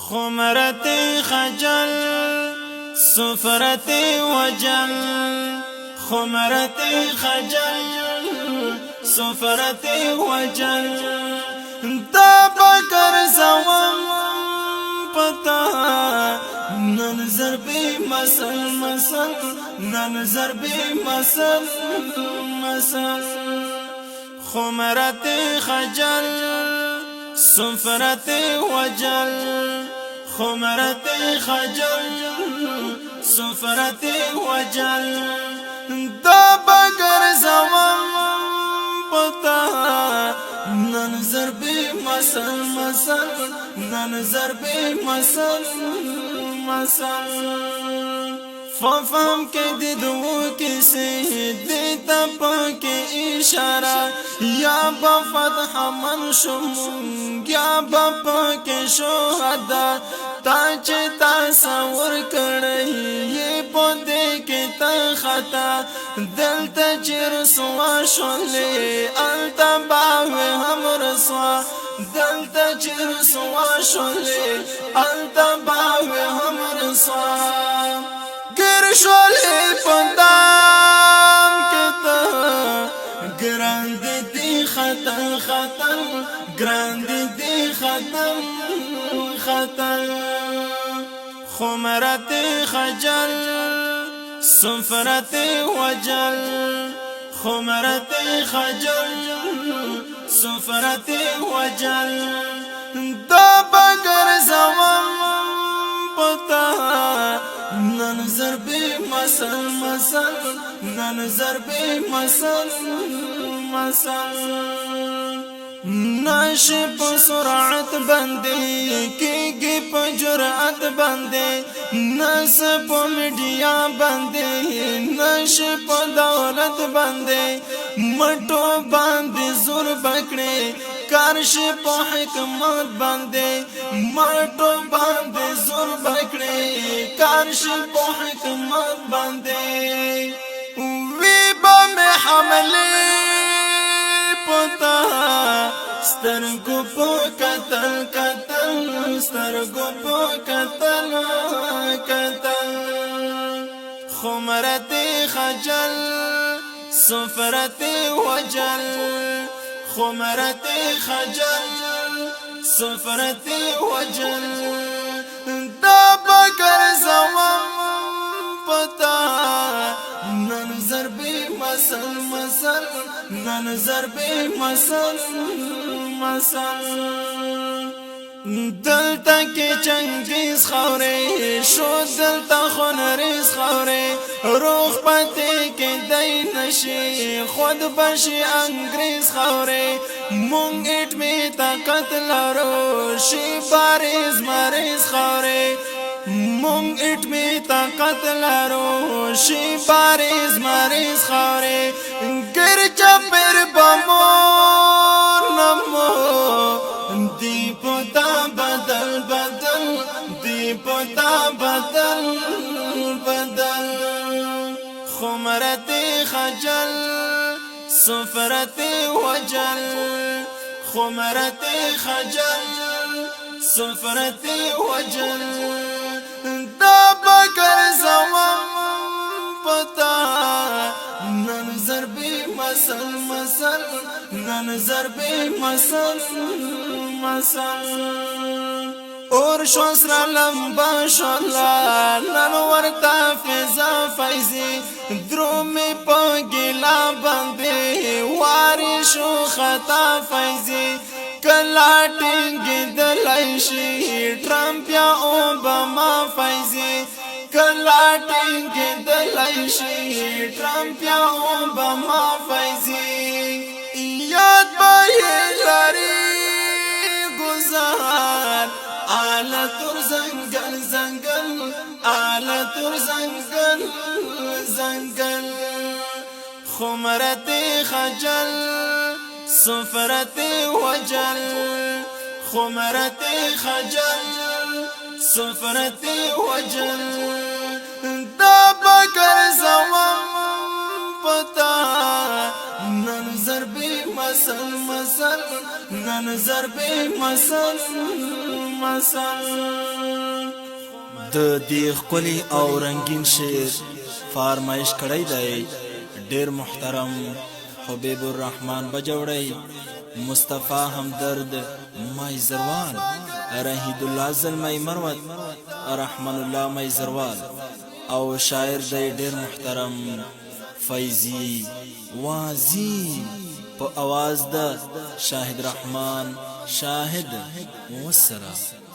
خمرت خجل سفرت وجل خمرت خجل سفرت وجل دا بکر زوام پتا ننظر بی مسل مسل ننظر بی مسل مسل خمرت خجل سفرت وجل خمرت خجل سفرت وجل دا بگر زوام پتا ننظر بی مسل مسل ننظر بی مسل مسل ففهم کے ددو کسی دیتا پاکی اشارہ یا بفتح منشم یا بپاکی شہدہ تاچ تصور کړی یہ پوندے کی تخطا دل تجر سوا شولے التا باوی ہم رسوا دل تجر سوا شولے التا باوی ہم رسوا گر شولے پندام کتا گراند دی خطن خطن گراند دی خطن خطن خمرت خجل سفرت وجل خمرت خجل سفرت وجل دا بگر زوام پتا ننظر بی مسل مسل ننظر بی مسل مسل ناش په سرعت باندې کېږي په جرأت باندې ناس په میډیا باندې ناش په دولت باندې مټو باندې زور بکړي کارش په حکمت باندې مټو باندې زور بکړي کارش په حکمت باندې وی به مې حمله پتا سترګو په قتل قتل سترګو په قتل قتل خمرت خجل سفرت وجل خمرت خجل سفرت وجل دا بکر زوام پتا ننظر بی مسل مسل ننظر بی مسل مسل دلتا کی چنگیز خوری شو دلتا خونریز خوری روخ پتی کی دی نشی خود بشی انگریز خوری مونگ ایٹ می طاقت لارو شی باریز مریز خوری مونگ ایٹ می طاقت لارو شی باریز مریز خوری گر چپر بمور نمو دی پتا بدل بدل دی پتا بدل بدل خمرت خجل سفرت وجل خمرت خجل سفرت وجل دا بکر زوام پتا ننظر بی مسل مسل ننظر بی مسل مسل اور شوسرا لمبا شولا ننورتا فیضا فیضی درومی پا گلا بندی واری شو خطا فیضی کلاٹنگی دلائشی ٹرمپ یا اوباما فیضی کلاٹنگی دلائشی ٹرمپ یا اوباما فیضی یاد بائی لاری گزار آلتور زنگل زنگل آلتور زنگل زنگل خمرت خجل سفرت وجل خمرت خجل سفرت وجل دا بکر زوام پتا ننظر بی مسل مسل ننظر بی مسل مثل د دې ښکلي او رنگین شعر فرمایش کړی دی ډیر محترم حبیب الرحمن بجوړی مصطفی همدرد مایزروال رحید الله زلمی مروت رحمان الله مایزروال او شاعر دی ډیر محترم فیضی وازی په आवाज د شاهد رحمان شاهد والسلام